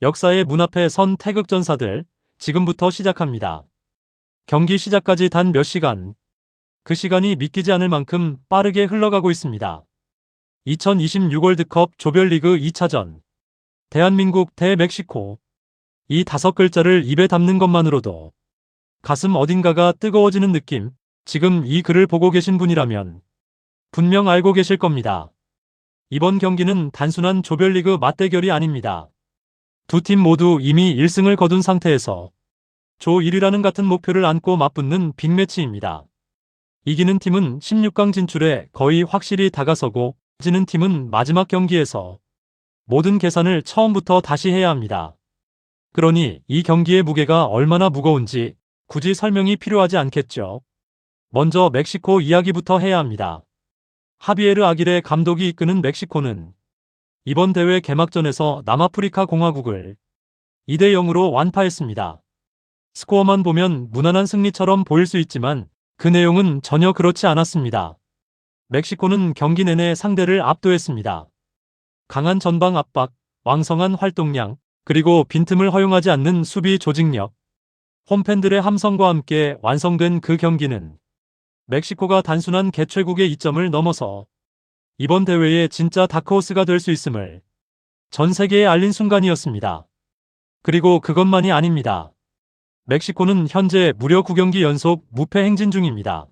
역사의 문 앞에 선 태극전사들, 지금부터 시작합니다. 경기 시작까지 단 몇 시간. 그 시간이 믿기지 않을 만큼 빠르게 흘러가고 있습니다. 2026 월드컵 조별리그 2차전. 대한민국 대 멕시코. 이 5글자를 입에 담는 것만으로도 가슴 어딘가가 뜨거워지는 느낌. 지금 이 글을 보고 계신 분이라면 분명 알고 계실 겁니다. 이번 경기는 단순한 조별리그 맞대결이 아닙니다. 두 팀 모두 이미 1승을 거둔 상태에서 조 1위라는 같은 목표를 안고 맞붙는 빅매치입니다. 이기는 팀은 16강 진출에 거의 확실히 다가서고, 지는 팀은 마지막 경기에서 모든 계산을 처음부터 다시 해야 합니다. 그러니 이 경기의 무게가 얼마나 무거운지 굳이 설명이 필요하지 않겠죠. 먼저 멕시코 이야기부터 해야 합니다. 하비에르 아길레 감독이 이끄는 멕시코는 이번 대회 개막전에서 남아프리카 공화국을 2대 0으로 완파했습니다. 스코어만 보면 무난한 승리처럼 보일 수 있지만 그 내용은 전혀 그렇지 않았습니다. 멕시코는 경기 내내 상대를 압도했습니다. 강한 전방 압박, 왕성한 활동량, 그리고 빈틈을 허용하지 않는 수비 조직력. 홈팬들의 함성과 함께 완성된 그 경기는 멕시코가 단순한 개최국의 이점을 넘어서 이번 대회의 진짜 다크호스가 될 수 있음을 전 세계에 알린 순간이었습니다. 그리고 그것만이 아닙니다. 멕시코는 현재 무려 9경기 연속 무패 행진 중입니다.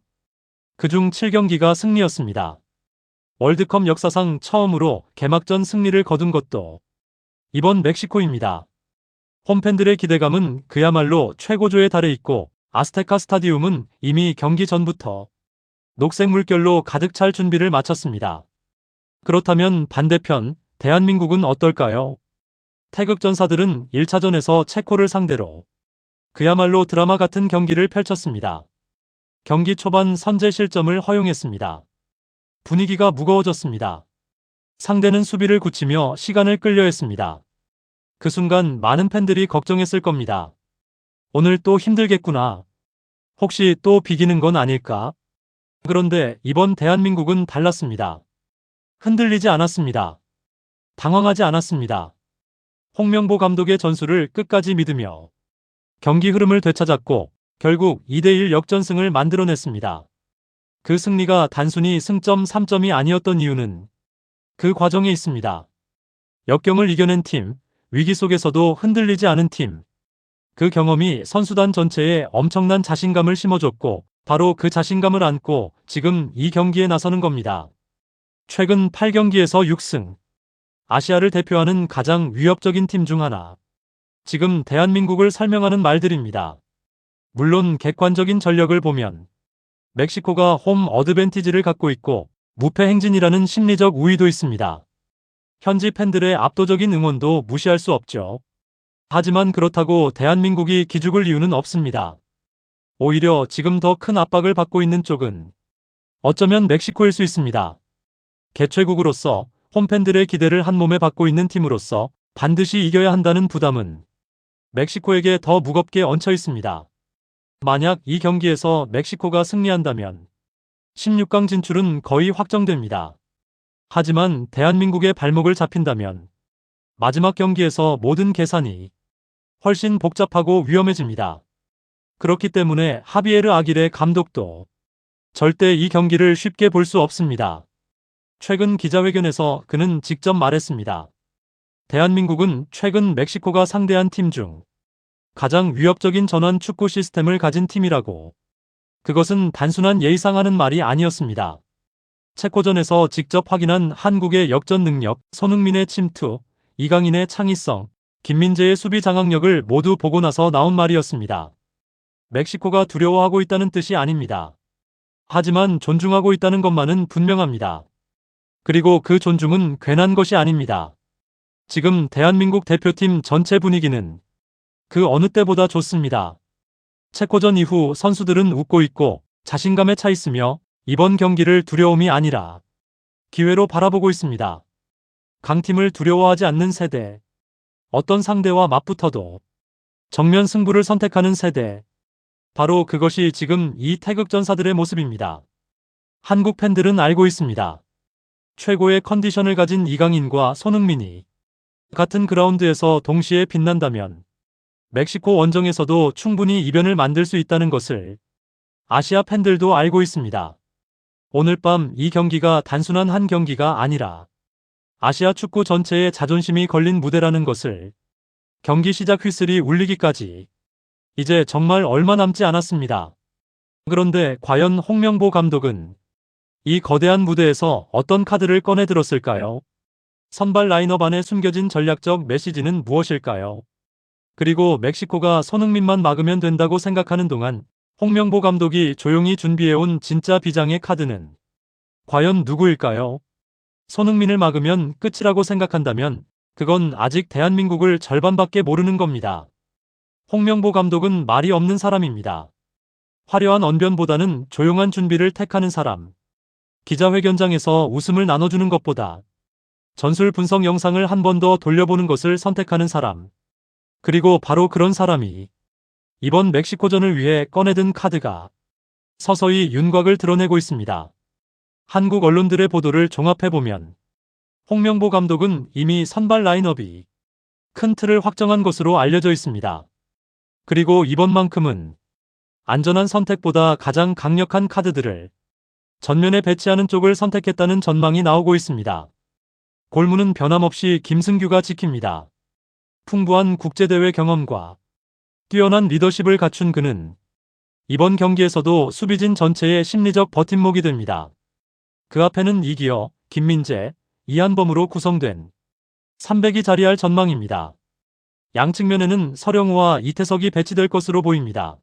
그중 7경기가 승리였습니다. 월드컵 역사상 처음으로 개막전 승리를 거둔 것도 이번 멕시코입니다. 홈팬들의 기대감은 그야말로 최고조에 달해 있고, 아스테카 스타디움은 이미 경기 전부터 녹색 물결로 가득 찰 준비를 마쳤습니다. 그렇다면 반대편 대한민국은 어떨까요? 태극전사들은 1차전에서 체코를 상대로 그야말로 드라마 같은 경기를 펼쳤습니다. 경기 초반 선제 실점을 허용했습니다. 분위기가 무거워졌습니다. 상대는 수비를 굳히며 시간을 끌려 했습니다. 그 순간 많은 팬들이 걱정했을 겁니다. 오늘 또 힘들겠구나. 혹시 또 비기는 건 아닐까? 그런데 이번 대한민국은 달랐습니다. 흔들리지 않았습니다. 당황하지 않았습니다. 홍명보 감독의 전술을 끝까지 믿으며 경기 흐름을 되찾았고, 결국 2대1 역전승을 만들어냈습니다. 그 승리가 단순히 승점 3점이 아니었던 이유는 그 과정에 있습니다. 역경을 이겨낸 팀, 위기 속에서도 흔들리지 않은 팀. 그 경험이 선수단 전체에 엄청난 자신감을 심어줬고, 바로 그 자신감을 안고 지금 이 경기에 나서는 겁니다. 최근 8경기에서 6승. 아시아를 대표하는 가장 위협적인 팀 중 하나. 지금 대한민국을 설명하는 말들입니다. 물론 객관적인 전력을 보면 멕시코가 홈 어드밴티지를 갖고 있고 무패 행진이라는 심리적 우위도 있습니다. 현지 팬들의 압도적인 응원도 무시할 수 없죠. 하지만 그렇다고 대한민국이 기죽을 이유는 없습니다. 오히려 지금 더 큰 압박을 받고 있는 쪽은 어쩌면 멕시코일 수 있습니다. 개최국으로서 홈팬들의 기대를 한몸에 받고 있는 팀으로서 반드시 이겨야 한다는 부담은 멕시코에게 더 무겁게 얹혀 있습니다. 만약 이 경기에서 멕시코가 승리한다면 16강 진출은 거의 확정됩니다. 하지만 대한민국의 발목을 잡힌다면 마지막 경기에서 모든 계산이 훨씬 복잡하고 위험해집니다. 그렇기 때문에 하비에르 아길레 감독도 절대 이 경기를 쉽게 볼 수 없습니다. 최근 기자회견에서 그는 직접 말했습니다. 대한민국은 최근 멕시코가 상대한 팀 중 가장 위협적인 전환 축구 시스템을 가진 팀이라고. 그것은 단순한 예의상 하는 말이 아니었습니다. 체코전에서 직접 확인한 한국의 역전 능력, 손흥민의 침투, 이강인의 창의성, 김민재의 수비 장악력을 모두 보고 나서 나온 말이었습니다. 멕시코가 두려워하고 있다는 뜻이 아닙니다. 하지만 존중하고 있다는 것만은 분명합니다. 그리고 그 존중은 괜한 것이 아닙니다. 지금 대한민국 대표팀 전체 분위기는 그 어느 때보다 좋습니다. 체코전 이후 선수들은 웃고 있고 자신감에 차 있으며 이번 경기를 두려움이 아니라 기회로 바라보고 있습니다. 강팀을 두려워하지 않는 세대. 어떤 상대와 맞붙어도 정면 승부를 선택하는 세대. 바로 그것이 지금 이 태극전사들의 모습입니다. 한국 팬들은 알고 있습니다. 최고의 컨디션을 가진 이강인과 손흥민이 같은 그라운드에서 동시에 빛난다면 멕시코 원정에서도 충분히 이변을 만들 수 있다는 것을 아시아 팬들도 알고 있습니다. 오늘 밤 이 경기가 단순한 한 경기가 아니라 아시아 축구 전체의 자존심이 걸린 무대라는 것을 경기 시작 휘슬이 울리기까지 이제 정말 얼마 남지 않았습니다. 그런데 과연 홍명보 감독은 이 거대한 무대에서 어떤 카드를 꺼내 들었을까요? 선발 라인업 안에 숨겨진 전략적 메시지는 무엇일까요? 그리고 멕시코가 손흥민만 막으면 된다고 생각하는 동안 홍명보 감독이 조용히 준비해온 진짜 비장의 카드는 과연 누구일까요? 손흥민을 막으면 끝이라고 생각한다면 그건 아직 대한민국을 절반밖에 모르는 겁니다. 홍명보 감독은 말이 없는 사람입니다. 화려한 언변보다는 조용한 준비를 택하는 사람. 기자회견장에서 웃음을 나눠주는 것보다 전술 분석 영상을 한 번 더 돌려보는 것을 선택하는 사람. 그리고 바로 그런 사람이 이번 멕시코전을 위해 꺼내든 카드가 서서히 윤곽을 드러내고 있습니다. 한국 언론들의 보도를 종합해보면 홍명보 감독은 이미 선발 라인업이 큰 틀을 확정한 것으로 알려져 있습니다. 그리고 이번만큼은 안전한 선택보다 가장 강력한 카드들을 전면에 배치하는 쪽을 선택했다는 전망이 나오고 있습니다. 골문은 변함없이 김승규가 지킵니다. 풍부한 국제대회 경험과 뛰어난 리더십을 갖춘 그는 이번 경기에서도 수비진 전체의 심리적 버팀목이 됩니다. 그 앞에는 이기어, 김민재, 이한범으로 구성된 300이 자리할 전망입니다. 양측면에는 서령우와 이태석이 배치될 것으로 보입니다.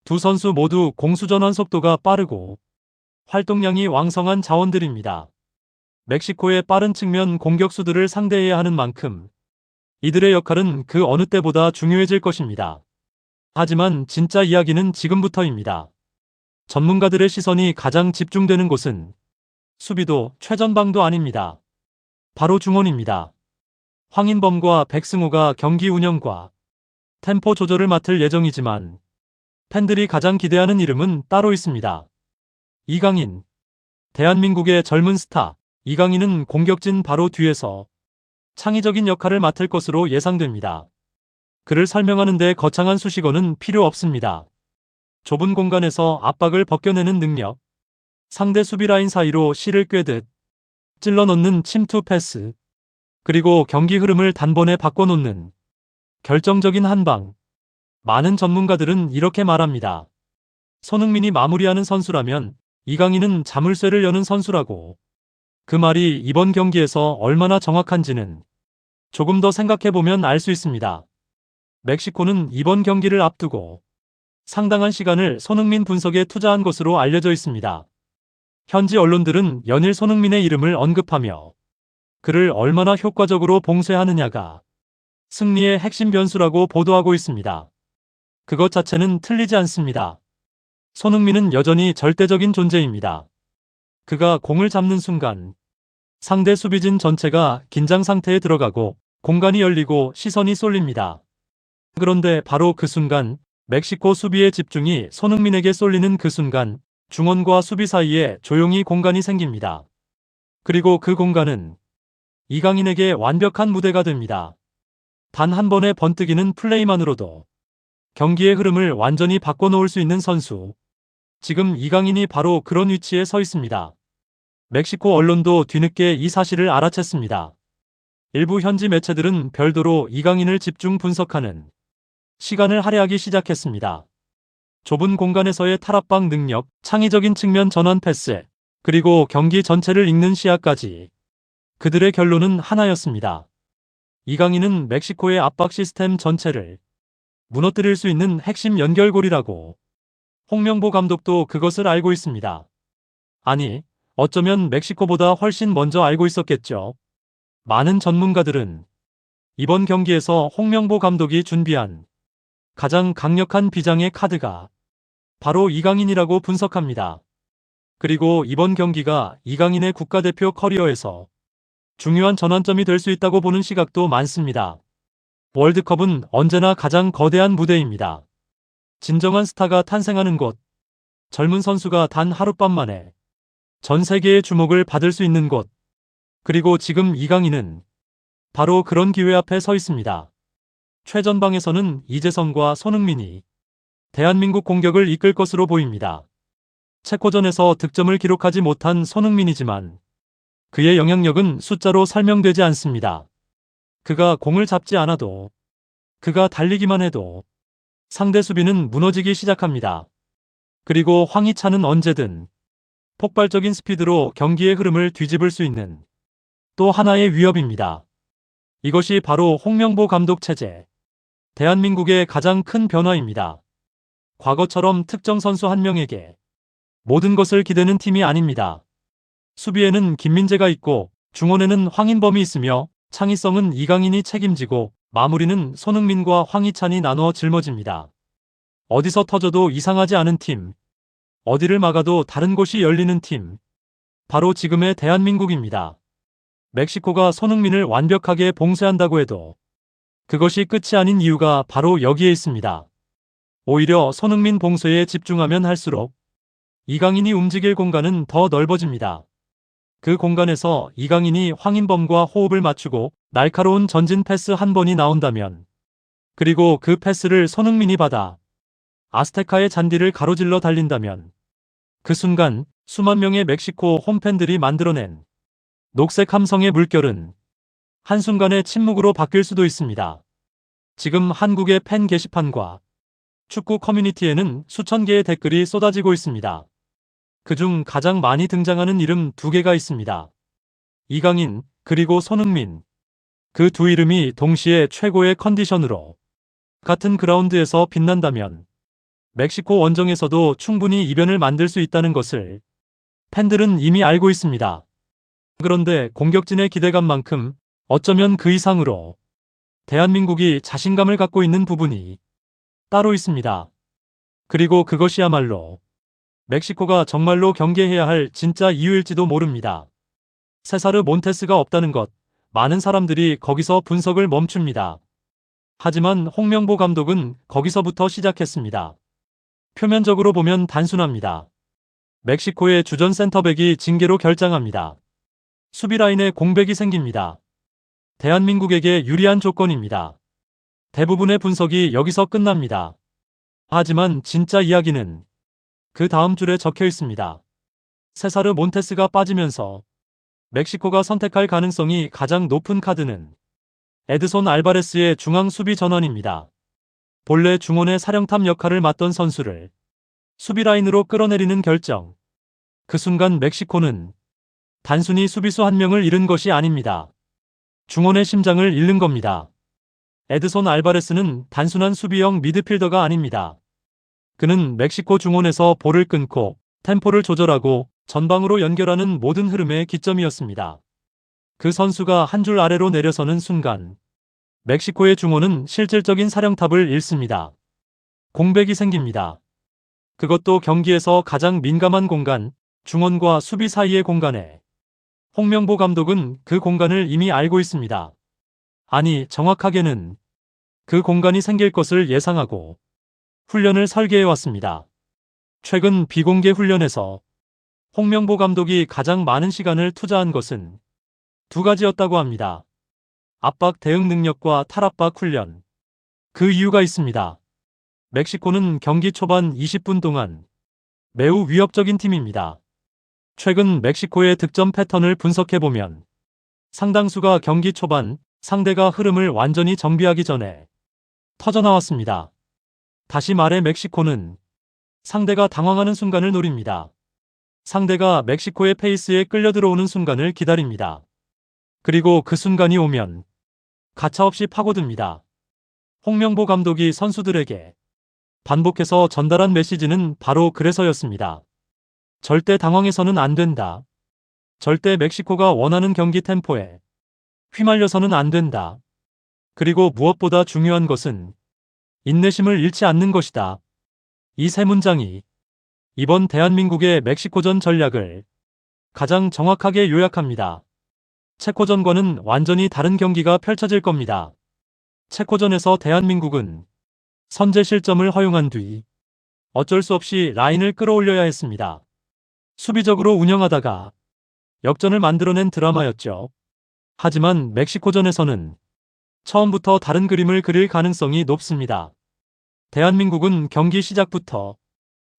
두 선수 모두 공수전환 속도가 빠르고 활동량이 왕성한 자원들입니다. 멕시코의 빠른 측면 공격수들을 상대해야 하는 만큼 이들의 역할은 그 어느 때보다 중요해질 것입니다. 하지만 진짜 이야기는 지금부터입니다. 전문가들의 시선이 가장 집중되는 곳은 수비도 최전방도 아닙니다. 바로 중원입니다. 황인범과 백승호가 경기 운영과 템포 조절을 맡을 예정이지만 팬들이 가장 기대하는 이름은 따로 있습니다. 이강인. 대한민국의 젊은 스타 이강인은 공격진 바로 뒤에서 창의적인 역할을 맡을 것으로 예상됩니다. 그를 설명하는 데 거창한 수식어는 필요 없습니다. 좁은 공간에서 압박을 벗겨내는 능력, 상대 수비 라인 사이로 실을 꿰듯 찔러 넣는 침투 패스, 그리고 경기 흐름을 단번에 바꿔놓는 결정적인 한방. 많은 전문가들은 이렇게 말합니다. 손흥민이 마무리하는 선수라면 이강인은 자물쇠를 여는 선수라고. 그 말이 이번 경기에서 얼마나 정확한지는 조금 더 생각해보면 알 수 있습니다. 멕시코는 이번 경기를 앞두고 상당한 시간을 손흥민 분석에 투자한 것으로 알려져 있습니다. 현지 언론들은 연일 손흥민의 이름을 언급하며 그를 얼마나 효과적으로 봉쇄하느냐가 승리의 핵심 변수라고 보도하고 있습니다. 그것 자체는 틀리지 않습니다. 손흥민은 여전히 절대적인 존재입니다. 그가 공을 잡는 순간 상대 수비진 전체가 긴장 상태에 들어가고 공간이 열리고 시선이 쏠립니다. 그런데 바로 그 순간 멕시코 수비의 집중이 손흥민에게 쏠리는 그 순간 중원과 수비 사이에 조용히 공간이 생깁니다. 그리고 그 공간은 이강인에게 완벽한 무대가 됩니다. 단 한 번의 번뜩이는 플레이만으로도 경기의 흐름을 완전히 바꿔놓을 수 있는 선수. 지금 이강인이 바로 그런 위치에 서 있습니다. 멕시코 언론도 뒤늦게 이 사실을 알아챘습니다. 일부 현지 매체들은 별도로 이강인을 집중 분석하는 시간을 할애하기 시작했습니다. 좁은 공간에서의 탈압박 능력, 창의적인 측면 전환 패스, 그리고 경기 전체를 읽는 시야까지. 그들의 결론은 하나였습니다. 이강인은 멕시코의 압박 시스템 전체를 무너뜨릴 수 있는 핵심 연결고리라고. 홍명보 감독도 그것을 알고 있습니다. 아니, 어쩌면 멕시코보다 훨씬 먼저 알고 있었겠죠. 많은 전문가들은 이번 경기에서 홍명보 감독이 준비한 가장 강력한 비장의 카드가 바로 이강인이라고 분석합니다. 그리고 이번 경기가 이강인의 국가대표 커리어에서 중요한 전환점이 될 수 있다고 보는 시각도 많습니다. 월드컵은 언제나 가장 거대한 무대입니다. 진정한 스타가 탄생하는 곳, 젊은 선수가 단 하룻밤 만에 전 세계의 주목을 받을 수 있는 곳. 그리고 지금 이강인은 바로 그런 기회 앞에 서 있습니다. 최전방에서는 이재성과 손흥민이 대한민국 공격을 이끌 것으로 보입니다. 체코전에서 득점을 기록하지 못한 손흥민이지만 그의 영향력은 숫자로 설명되지 않습니다. 그가 공을 잡지 않아도, 그가 달리기만 해도 상대 수비는 무너지기 시작합니다. 그리고 황희찬은 언제든 폭발적인 스피드로 경기의 흐름을 뒤집을 수 있는 또 하나의 위협입니다. 이것이 바로 홍명보 감독 체제, 대한민국의 가장 큰 변화입니다. 과거처럼 특정 선수 한 명에게 모든 것을 기대는 팀이 아닙니다. 수비에는 김민재가 있고 중원에는 황인범이 있으며 창의성은 이강인이 책임지고 마무리는 손흥민과 황희찬이 나누어 짊어집니다. 어디서 터져도 이상하지 않은 팀, 어디를 막아도 다른 곳이 열리는 팀, 바로 지금의 대한민국입니다. 멕시코가 손흥민을 완벽하게 봉쇄한다고 해도 그것이 끝이 아닌 이유가 바로 여기에 있습니다. 오히려 손흥민 봉쇄에 집중하면 할수록 이강인이 움직일 공간은 더 넓어집니다. 그 공간에서 이강인이 황인범과 호흡을 맞추고 날카로운 전진 패스 한 번이 나온다면, 그리고 그 패스를 손흥민이 받아 아스테카의 잔디를 가로질러 달린다면, 그 순간 수만 명의 멕시코 홈팬들이 만들어낸 녹색 함성의 물결은 한순간에 침묵으로 바뀔 수도 있습니다. 지금 한국의 팬 게시판과 축구 커뮤니티에는 수천 개의 댓글이 쏟아지고 있습니다. 그중 가장 많이 등장하는 이름 두 개가 있습니다. 이강인, 그리고 손흥민. 그 두 이름이 동시에 최고의 컨디션으로 같은 그라운드에서 빛난다면 멕시코 원정에서도 충분히 이변을 만들 수 있다는 것을 팬들은 이미 알고 있습니다. 그런데 공격진의 기대감만큼 어쩌면 그 이상으로 대한민국이 자신감을 갖고 있는 부분이 따로 있습니다. 그리고 그것이야말로 멕시코가 정말로 경계해야 할 진짜 이유일지도 모릅니다. 세사르 몬테스가 없다는 것, 많은 사람들이 거기서 분석을 멈춥니다. 하지만 홍명보 감독은 거기서부터 시작했습니다. 표면적으로 보면 단순합니다. 멕시코의 주전 센터백이 징계로 결장합니다. 수비 라인에 공백이 생깁니다. 대한민국에게 유리한 조건입니다. 대부분의 분석이 여기서 끝납니다. 하지만 진짜 이야기는 그 다음 줄에 적혀 있습니다. 세사르 몬테스가 빠지면서 멕시코가 선택할 가능성이 가장 높은 카드는 에드손 알바레스의 중앙 수비 전환입니다. 본래 중원의 사령탑 역할을 맡던 선수를 수비 라인으로 끌어내리는 결정. 그 순간 멕시코는 단순히 수비수 한 명을 잃은 것이 아닙니다. 중원의 심장을 잃는 겁니다. 에드손 알바레스는 단순한 수비형 미드필더가 아닙니다. 그는 멕시코 중원에서 볼을 끊고 템포를 조절하고 전방으로 연결하는 모든 흐름의 기점이었습니다. 그 선수가 한 줄 아래로 내려서는 순간 멕시코의 중원은 실질적인 사령탑을 잃습니다. 공백이 생깁니다. 그것도 경기에서 가장 민감한 공간, 중원과 수비 사이의 공간에. 홍명보 감독은 그 공간을 이미 알고 있습니다. 아니, 정확하게는 그 공간이 생길 것을 예상하고 훈련을 설계해왔습니다. 최근 비공개 훈련에서 홍명보 감독이 가장 많은 시간을 투자한 것은 두 가지였다고 합니다. 압박 대응 능력과 탈압박 훈련. 그 이유가 있습니다. 멕시코는 경기 초반 20분 동안 매우 위협적인 팀입니다. 최근 멕시코의 득점 패턴을 분석해보면 상당수가 경기 초반 상대가 흐름을 완전히 정비하기 전에 터져나왔습니다. 다시 말해 멕시코는 상대가 당황하는 순간을 노립니다. 상대가 멕시코의 페이스에 끌려 들어오는 순간을 기다립니다. 그리고 그 순간이 오면 가차없이 파고듭니다. 홍명보 감독이 선수들에게 반복해서 전달한 메시지는 바로 그래서였습니다. 절대 당황해서는 안 된다. 절대 멕시코가 원하는 경기 템포에 휘말려서는 안 된다. 그리고 무엇보다 중요한 것은 인내심을 잃지 않는 것이다. 이 세 문장이 이번 대한민국의 멕시코전 전략을 가장 정확하게 요약합니다. 체코전과는 완전히 다른 경기가 펼쳐질 겁니다. 체코전에서 대한민국은 선제 실점을 허용한 뒤 어쩔 수 없이 라인을 끌어올려야 했습니다. 수비적으로 운영하다가 역전을 만들어낸 드라마였죠. 하지만 멕시코전에서는 처음부터 다른 그림을 그릴 가능성이 높습니다. 대한민국은 경기 시작부터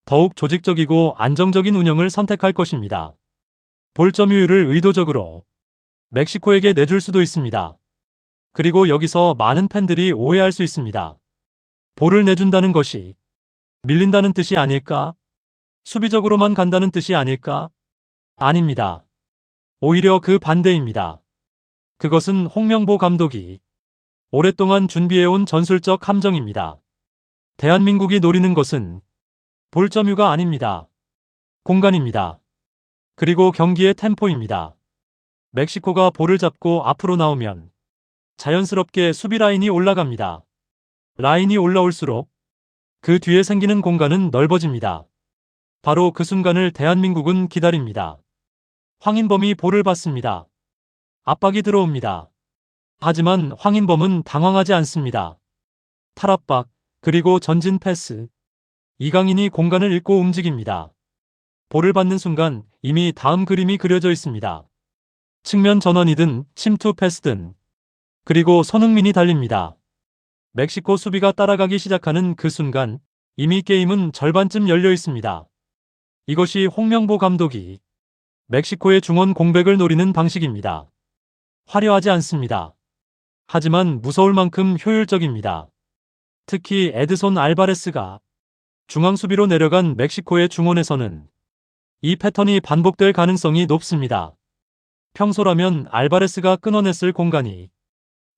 더욱 조직적이고 안정적인 운영을 선택할 것입니다. 볼 점유율을 의도적으로 멕시코에게 내줄 수도 있습니다. 그리고 여기서 많은 팬들이 오해할 수 있습니다. 볼을 내준다는 것이 밀린다는 뜻이 아닐까? 수비적으로만 간다는 뜻이 아닐까? 아닙니다. 오히려 그 반대입니다. 그것은 홍명보 감독이 오랫동안 준비해온 전술적 함정입니다. 대한민국이 노리는 것은 볼 점유가 아닙니다. 공간입니다. 그리고 경기의 템포입니다. 멕시코가 볼을 잡고 앞으로 나오면 자연스럽게 수비 라인이 올라갑니다. 라인이 올라올수록 그 뒤에 생기는 공간은 넓어집니다. 바로 그 순간을 대한민국은 기다립니다. 황인범이 볼을 받습니다. 압박이 들어옵니다. 하지만 황인범은 당황하지 않습니다. 탈압박, 그리고 전진 패스. 이강인이 공간을 읽고 움직입니다. 볼을 받는 순간 이미 다음 그림이 그려져 있습니다. 측면 전원이든 침투 패스든. 그리고 손흥민이 달립니다. 멕시코 수비가 따라가기 시작하는 그 순간 이미 게임은 절반쯤 열려 있습니다. 이것이 홍명보 감독이 멕시코의 중원 공백을 노리는 방식입니다. 화려하지 않습니다. 하지만 무서울 만큼 효율적입니다. 특히 에드손 알바레스가 중앙 수비로 내려간 멕시코의 중원에서는 이 패턴이 반복될 가능성이 높습니다. 평소라면 알바레스가 끊어냈을 공간이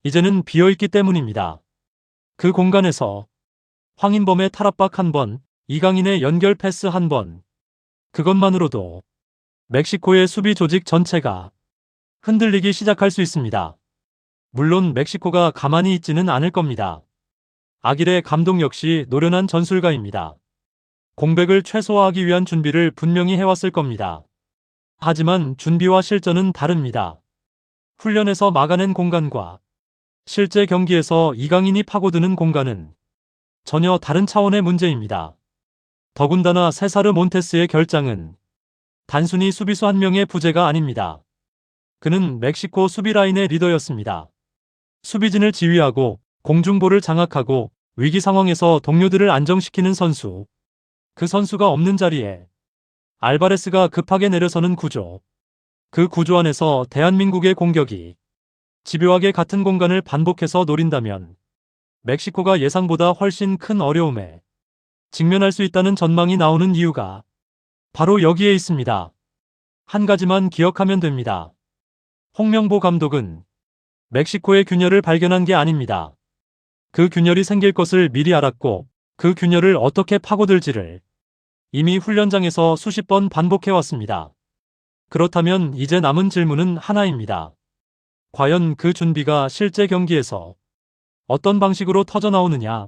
이제는 비어있기 때문입니다. 그 공간에서 황인범의 탈압박 한 번, 이강인의 연결 패스 한 번, 그것만으로도 멕시코의 수비 조직 전체가 흔들리기 시작할 수 있습니다. 물론 멕시코가 가만히 있지는 않을 겁니다. 아길레 감독 역시 노련한 전술가입니다. 공백을 최소화하기 위한 준비를 분명히 해왔을 겁니다. 하지만 준비와 실전은 다릅니다. 훈련에서 막아낸 공간과 실제 경기에서 이강인이 파고드는 공간은 전혀 다른 차원의 문제입니다. 더군다나 세사르 몬테스의 결장은 단순히 수비수 한 명의 부재가 아닙니다. 그는 멕시코 수비 라인의 리더였습니다. 수비진을 지휘하고 공중볼을 장악하고 위기 상황에서 동료들을 안정시키는 선수. 그 선수가 없는 자리에 알바레스가 급하게 내려서는 구조. 그 구조 안에서 대한민국의 공격이 집요하게 같은 공간을 반복해서 노린다면 멕시코가 예상보다 훨씬 큰 어려움에 직면할 수 있다는 전망이 나오는 이유가 바로 여기에 있습니다. 한 가지만 기억하면 됩니다. 홍명보 감독은 멕시코의 균열을 발견한 게 아닙니다. 그 균열이 생길 것을 미리 알았고 그 균열을 어떻게 파고들지를 이미 훈련장에서 수십 번 반복해왔습니다. 그렇다면 이제 남은 질문은 하나입니다. 과연 그 준비가 실제 경기에서 어떤 방식으로 터져나오느냐?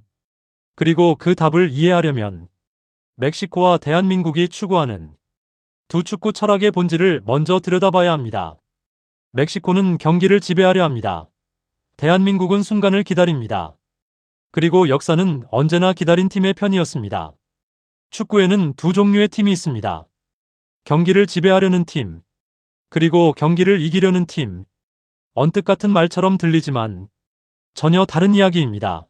그리고 그 답을 이해하려면 멕시코와 대한민국이 추구하는 두 축구 철학의 본질을 먼저 들여다봐야 합니다. 멕시코는 경기를 지배하려 합니다. 대한민국은 순간을 기다립니다. 그리고 역사는 언제나 기다린 팀의 편이었습니다. 축구에는 두 종류의 팀이 있습니다. 경기를 지배하려는 팀, 그리고 경기를 이기려는 팀. 언뜻 같은 말처럼 들리지만 전혀 다른 이야기입니다.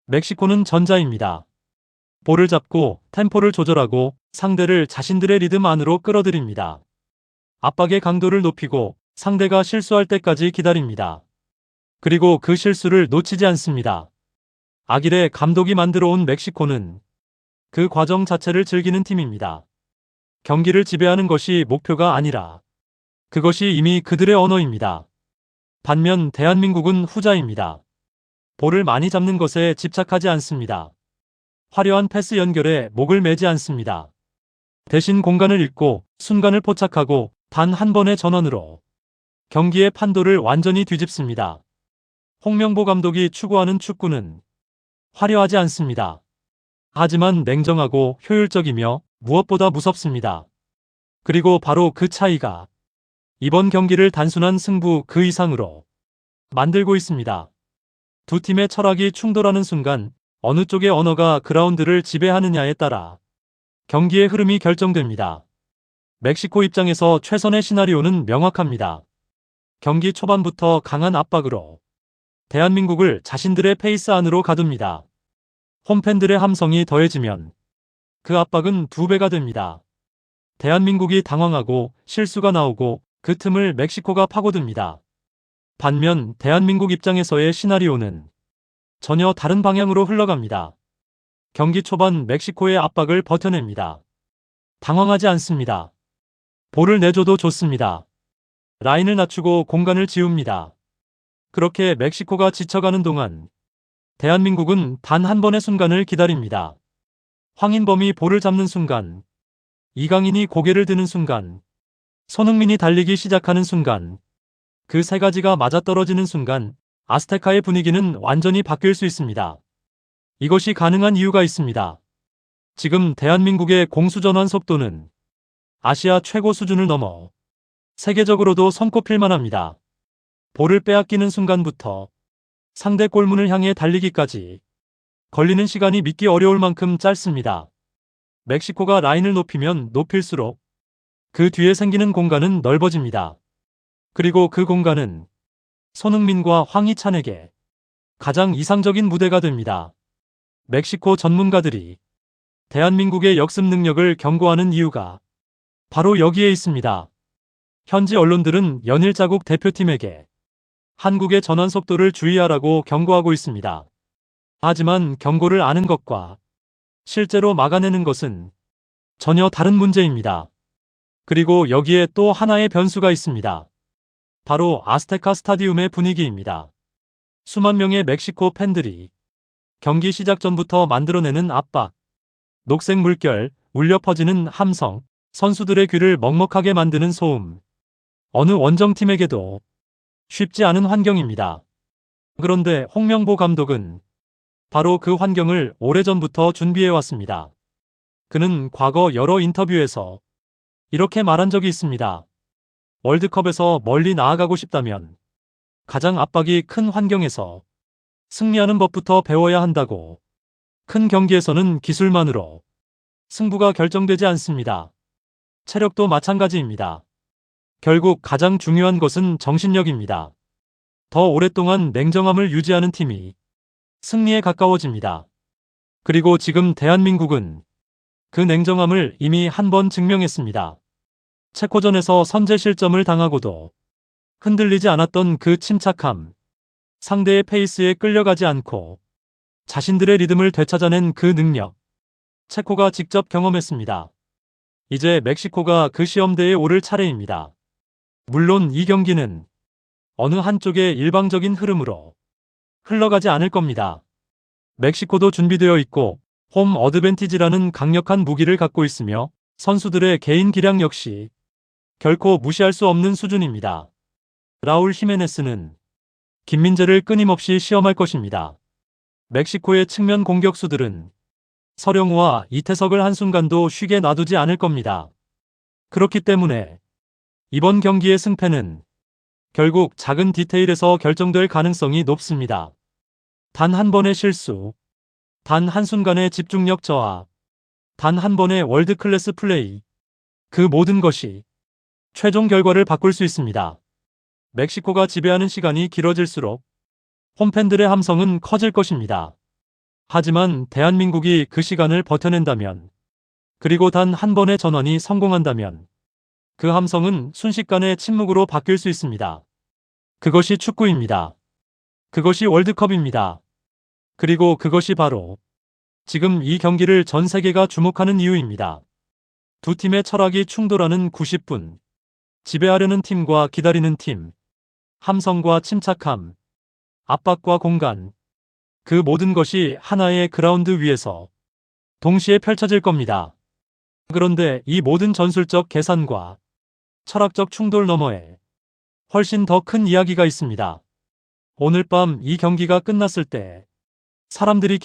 멕시코는 전자입니다. 볼을 잡고 템포를 조절하고 상대를 자신들의 리듬 안으로 끌어들입니다. 압박의 강도를 높이고 상대가 실수할 때까지 기다립니다. 그리고 그 실수를 놓치지 않습니다. 아길레 감독이 만들어 온 멕시코는 그 과정 자체를 즐기는 팀입니다. 경기를 지배하는 것이 목표가 아니라 그것이 이미 그들의 언어입니다. 반면 대한민국은 후자입니다. 볼을 많이 잡는 것에 집착하지 않습니다. 화려한 패스 연결에 목을 매지 않습니다. 대신 공간을 읽고 순간을 포착하고 단 한 번의 전환으로 경기의 판도를 완전히 뒤집습니다. 홍명보 감독이 추구하는 축구는 화려하지 않습니다. 하지만 냉정하고 효율적이며 무엇보다 무섭습니다. 그리고 바로 그 차이가 이번 경기를 단순한 승부 그 이상으로 만들고 있습니다. 두 팀의 철학이 충돌하는 순간 어느 쪽의 언어가 그라운드를 지배하느냐에 따라 경기의 흐름이 결정됩니다. 멕시코 입장에서 최선의 시나리오는 명확합니다. 경기 초반부터 강한 압박으로 대한민국을 자신들의 페이스 안으로 가둡니다. 홈팬들의 함성이 더해지면 그 압박은 2배가 됩니다. 대한민국이 당황하고 실수가 나오고 그 틈을 멕시코가 파고듭니다. 반면 대한민국 입장에서의 시나리오는 전혀 다른 방향으로 흘러갑니다. 경기 초반 멕시코의 압박을 버텨냅니다. 당황하지 않습니다. 볼을 내줘도 좋습니다. 라인을 낮추고 공간을 지웁니다. 그렇게 멕시코가 지쳐가는 동안 대한민국은 단 한 번의 순간을 기다립니다. 황인범이 볼을 잡는 순간, 이강인이 고개를 드는 순간, 손흥민이 달리기 시작하는 순간, 그 3가지가 맞아떨어지는 순간 아스테카의 분위기는 완전히 바뀔 수 있습니다. 이것이 가능한 이유가 있습니다. 지금 대한민국의 공수전환 속도는 아시아 최고 수준을 넘어 세계적으로도 손꼽힐 만합니다. 볼을 빼앗기는 순간부터 상대 골문을 향해 달리기까지 걸리는 시간이 믿기 어려울 만큼 짧습니다. 멕시코가 라인을 높이면 높일수록 그 뒤에 생기는 공간은 넓어집니다. 그리고 그 공간은 손흥민과 황희찬에게 가장 이상적인 무대가 됩니다. 멕시코 전문가들이 대한민국의 역습 능력을 경고하는 이유가 바로 여기에 있습니다. 현지 언론들은 연일 자국 대표팀에게 한국의 전환 속도를 주의하라고 경고하고 있습니다. 하지만 경고를 아는 것과 실제로 막아내는 것은 전혀 다른 문제입니다. 그리고 여기에 또 하나의 변수가 있습니다. 바로 아스테카 스타디움의 분위기입니다. 수만 명의 멕시코 팬들이 경기 시작 전부터 만들어내는 압박, 녹색 물결, 울려 퍼지는 함성, 선수들의 귀를 먹먹하게 만드는 소음. 어느 원정팀에게도 쉽지 않은 환경입니다. 그런데 홍명보 감독은 바로 그 환경을 오래전부터 준비해왔습니다. 그는 과거 여러 인터뷰에서 이렇게 말한 적이 있습니다. 월드컵에서 멀리 나아가고 싶다면 가장 압박이 큰 환경에서 승리하는 법부터 배워야 한다고. 큰 경기에서는 기술만으로 승부가 결정되지 않습니다. 체력도 마찬가지입니다. 결국 가장 중요한 것은 정신력입니다. 더 오랫동안 냉정함을 유지하는 팀이 승리에 가까워집니다. 그리고 지금 대한민국은 그 냉정함을 이미 한 번 증명했습니다. 체코전에서 선제 실점을 당하고도 흔들리지 않았던 그 침착함, 상대의 페이스에 끌려가지 않고 자신들의 리듬을 되찾아낸 그 능력, 체코가 직접 경험했습니다. 이제 멕시코가 그 시험대에 오를 차례입니다. 물론 이 경기는 어느 한쪽의 일방적인 흐름으로 흘러가지 않을 겁니다. 멕시코도 준비되어 있고 홈 어드밴티지라는 강력한 무기를 갖고 있으며 선수들의 개인 기량 역시 결코 무시할 수 없는 수준입니다. 라울 히메네스는 김민재를 끊임없이 시험할 것입니다. 멕시코의 측면 공격수들은 서령우와 이태석을 한순간도 쉬게 놔두지 않을 겁니다. 그렇기 때문에 이번 경기의 승패는 결국 작은 디테일에서 결정될 가능성이 높습니다. 단 한 번의 실수, 단 한순간의 집중력 저하, 단 한 번의 월드클래스 플레이, 그 모든 것이 최종 결과를 바꿀 수 있습니다. 멕시코가 지배하는 시간이 길어질수록 홈팬들의 함성은 커질 것입니다. 하지만 대한민국이 그 시간을 버텨낸다면, 그리고 단 한 번의 전환이 성공한다면 그 함성은 순식간에 침묵으로 바뀔 수 있습니다. 그것이 축구입니다. 그것이 월드컵입니다. 그리고 그것이 바로 지금 이 경기를 전 세계가 주목하는 이유입니다. 두 팀의 철학이 충돌하는 90분. 지배하려는 팀과 기다리는 팀. 함성과 침착함. 압박과 공간. 그 모든 것이 하나의 그라운드 위에서 동시에 펼쳐질 겁니다. 그런데 이 모든 전술적 계산과 철학적 충돌 너머에 훨씬 더 큰 이야기가 있습니다. 오늘 밤 이 경기가 끝났을 때 사람들이